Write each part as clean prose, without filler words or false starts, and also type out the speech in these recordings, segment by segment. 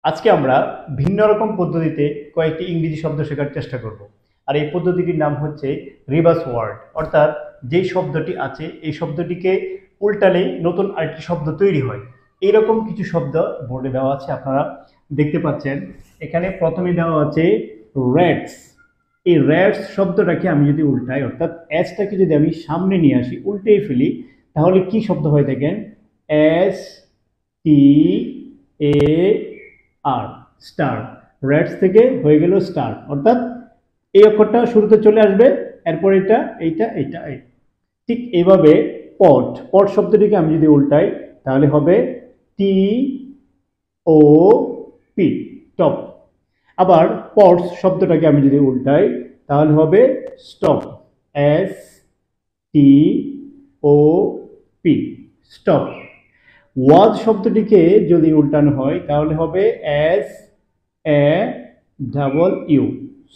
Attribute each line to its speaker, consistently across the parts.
Speaker 1: আজকে আমরা ভিন্ন রকম পদ্ধতিতে কয়েকটি ইংরেজি শব্দ শেখার চেষ্টা করব। আর এই পদ্ধতিটির নাম হচ্ছে রিভার্স ওয়ার্ড, অর্থাৎ যেই শব্দটি আছে এই শব্দটিকে উল্টালেই নতুন আরেকটি শব্দ তৈরি হয়। এইরকম কিছু শব্দ বোর্ডে দেওয়া আছে, আপনারা দেখতে পাচ্ছেন। এখানে প্রথমে দেওয়া আছে র্যাটস। এই র্যাটস শব্দটাকে আমি যদি উল্টাই, অর্থাৎ এসটাকে যদি আমি সামনে নিয়ে আসি, উল্টেই ফেলি, তাহলে কি শব্দ হয় দেখেন, এস টি এ আর, স্টার। র্যাটস থেকে হয়ে গেল স্টার, অর্থাৎ এই অক্ষরটা শুরুতে চলে আসবে, এরপর এটা এইটা এইটা এই। ঠিক এইভাবে পট, পট শব্দটিকে আমি যদি উল্টাই তাহলে হবে টি ও পি, টপ। আবার পটস শব্দটাকে আমি যদি উল্টাই তাহলে হবে stop, S T O P, stop. Was শব্দটিকে যদি উল্টানো হয় তাহলে হবে S A double U,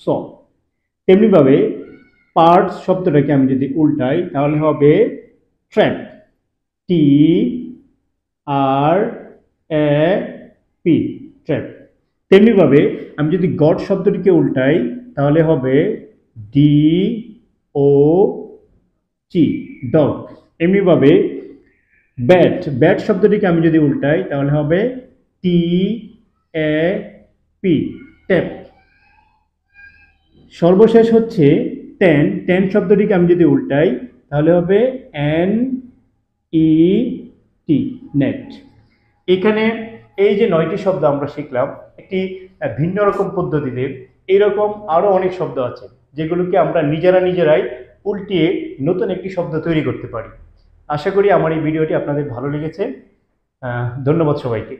Speaker 1: saw. তেমনিভাবে পার্টস শব্দটাকে আমি যদি উল্টাই তাহলে হবে trap, T R A P, trap. তেমনিভাবে আমি যদি গড শব্দটিকে উল্টাই তাহলে হবে ডি ও টি, ডগ। এমনিভাবে ব্যাট, ব্যাট শব্দটিকে আমি যদি উল্টাই তাহলে হবে টি এ পি, ট্যাপ। সর্বশেষ হচ্ছে টেন, টেন শব্দটিকে আমি যদি উল্টাই তাহলে হবে এন ই টি, নেট। এখানে এই যে 9টি শব্দ আমরা শিখলাম একটি ভিন্ন রকম পদ্ধতিতে, এইরকম আরো অনেক শব্দ আছে যেগুলোকে আমরা নিজেরাই উল্টিয়ে নতুন একটি শব্দ তৈরি করতে পারি। আশা করি আমার এই ভিডিওটি আপনাদের ভালো লেগেছে। ধন্যবাদ সবাইকে।